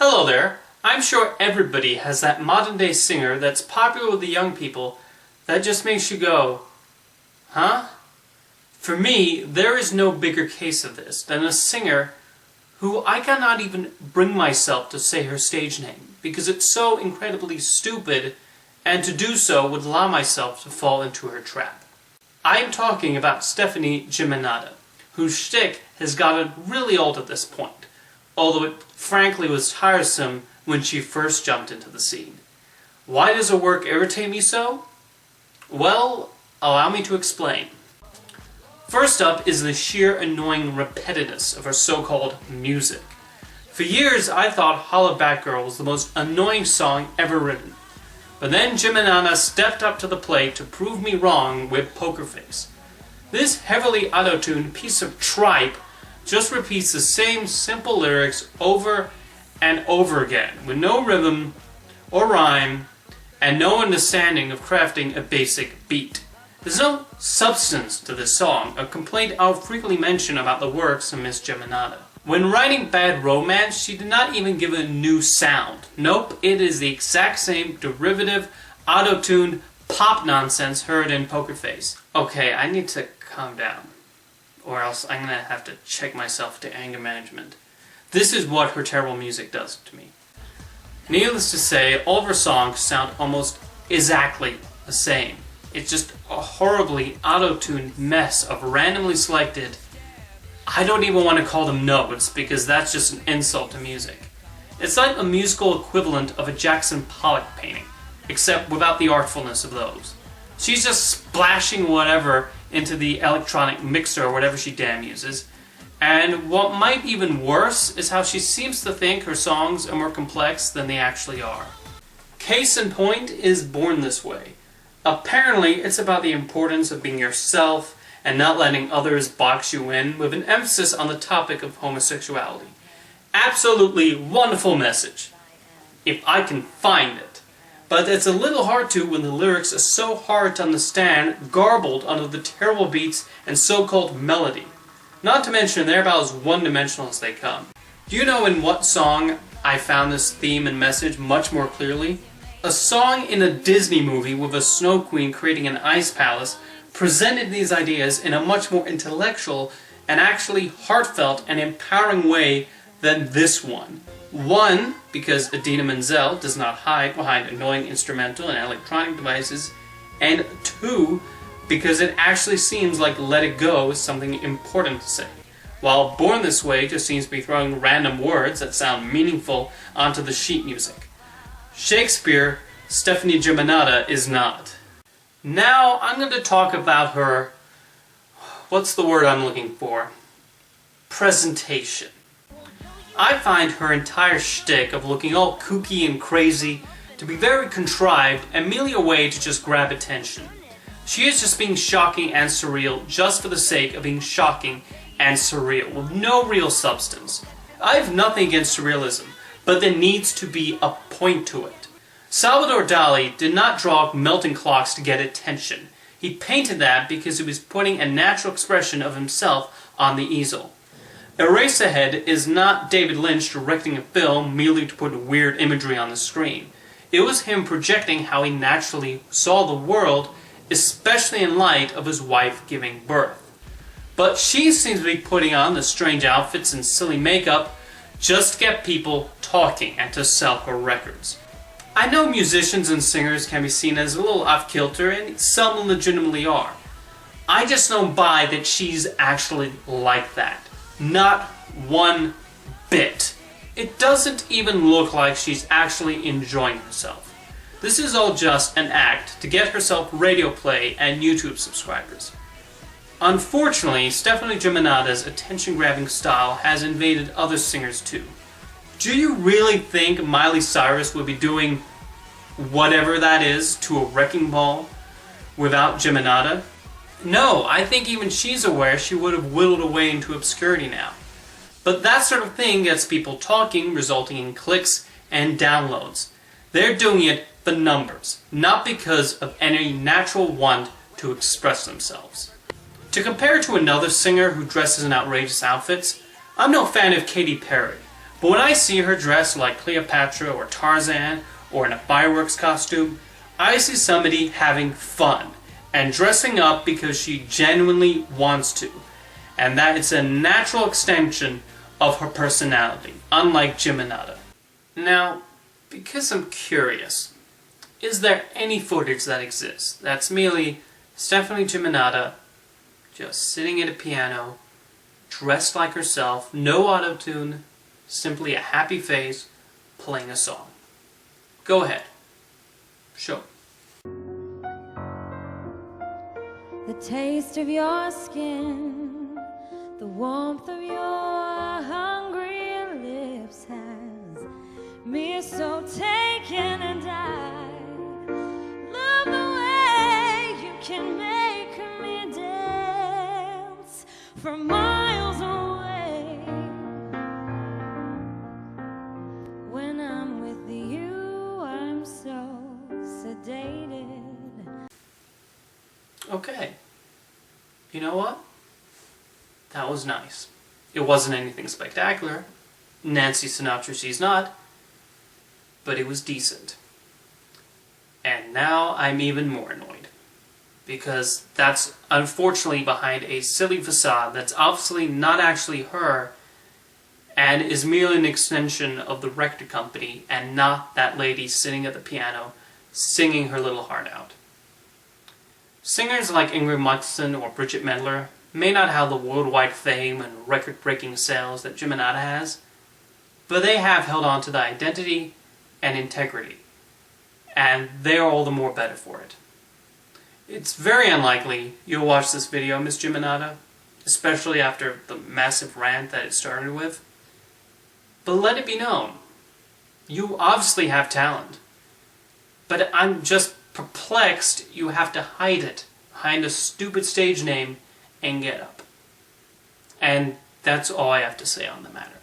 Hello there. I'm sure everybody has that modern-day singer that's popular with the young people that just makes you go, huh? For me, there is no bigger case of this than a singer who I cannot even bring myself to say her stage name because it's so incredibly stupid, and to do so would allow myself to fall into her trap. I'm talking about Stefani Germanotta, whose shtick has gotten really old at this point, although it frankly was tiresome when she first jumped into the scene. Why does her work irritate me so? Well, allow me to explain. First up is the sheer annoying repetitiveness of her so-called music. For years I thought Holla Back Girl was the most annoying song ever written. But then Germanotta stepped up to the plate to prove me wrong with Poker Face. This heavily auto-tuned piece of tripe just repeats the same simple lyrics over and over again, with no rhythm or rhyme, and no understanding of crafting a basic beat. There's no substance to this song, a complaint I'll frequently mention about the works of Miss Germanotta. When writing Bad Romance, she did not even give it a new sound. Nope, it is the exact same derivative, auto-tuned pop nonsense heard in Poker Face. Okay, I need to calm down, or else I'm gonna have to check myself to anger management. This is what her terrible music does to me. Needless to say, all of her songs sound almost exactly the same. It's just a horribly auto-tuned mess of randomly selected, I don't even want to call them notes because that's just an insult to music. It's like a musical equivalent of a Jackson Pollock painting, except without the artfulness of those. She's just splashing whatever into the electronic mixer or whatever she damn uses, and what might be even worse is how she seems to think her songs are more complex than they actually are. Case in point is Born This Way. Apparently, it's about the importance of being yourself and not letting others box you in, with an emphasis on the topic of homosexuality. Absolutely wonderful message, if I can find it. But it's a little hard to when the lyrics are so hard to understand, garbled under the terrible beats and so-called melody. Not to mention they're about as one-dimensional as they come. Do you know in what song I found this theme and message much more clearly? A song in a Disney movie with a snow queen creating an ice palace presented these ideas in a much more intellectual and actually heartfelt and empowering way than this one. One, because Idina Menzel does not hide behind annoying instrumental and electronic devices, and two, because it actually seems like Let It Go is something important to say, while Born This Way just seems to be throwing random words that sound meaningful onto the sheet music. Shakespeare, Stefani Germanotta is not. Now I'm going to talk about her, what's the word I'm looking for? Presentation. I find her entire shtick of looking all kooky and crazy to be very contrived and merely a way to just grab attention. She is just being shocking and surreal just for the sake of being shocking and surreal, with no real substance. I have nothing against surrealism, but there needs to be a point to it. Salvador Dali did not draw melting clocks to get attention. He painted that because he was putting a natural expression of himself on the easel. Eraserhead is not David Lynch directing a film merely to put weird imagery on the screen. It was him projecting how he naturally saw the world, especially in light of his wife giving birth. But she seems to be putting on the strange outfits and silly makeup just to get people talking and to sell her records. I know musicians and singers can be seen as a little off-kilter, and some legitimately are. I just don't buy that she's actually like that. Not one bit. It doesn't even look like she's actually enjoying herself. This is all just an act to get herself radio play and YouTube subscribers. Unfortunately, Stefani Germanotta's attention-grabbing style has invaded other singers too. Do you really think Miley Cyrus would be doing whatever that is to a wrecking ball without Germanotta? No, I think even she's aware she would have whittled away into obscurity now. But that sort of thing gets people talking, resulting in clicks and downloads. They're doing it for numbers, not because of any natural want to express themselves. To compare to another singer who dresses in outrageous outfits, I'm no fan of Katy Perry, But when I see her dressed like Cleopatra or Tarzan or in a fireworks costume, I see somebody having fun and dressing up because she genuinely wants to, and that it's a natural extension of her personality, unlike Germanotta. Now, because I'm curious, is there any footage that exists that's merely Stefani Germanotta just sitting at a piano, dressed like herself, no auto-tune, simply a happy face, playing a song? Go ahead. Show. The taste of your skin, the warmth of your hungry lips has me so taken, and I love the way you can make me dance from miles away. When I'm with you, I'm so sedated. Okay. You know what? That was nice. It wasn't anything spectacular. Nancy Sinatra, she's not. But it was decent. And now I'm even more annoyed. Because that's unfortunately behind a silly facade that's obviously not actually her, and is merely an extension of the record company and not that lady sitting at the piano singing her little heart out. Singers like Ingrid Mattson or Bridget Mendler may not have the worldwide fame and record-breaking sales that Germanotta has, but they have held on to the identity and integrity, and they are all the more better for it. It's very unlikely you'll watch this video, Miss Germanotta, especially after the massive rant that it started with, but let it be known, you obviously have talent, but I'm just perplexed you have to hide it behind a stupid stage name and get up. And that's all I have to say on the matter.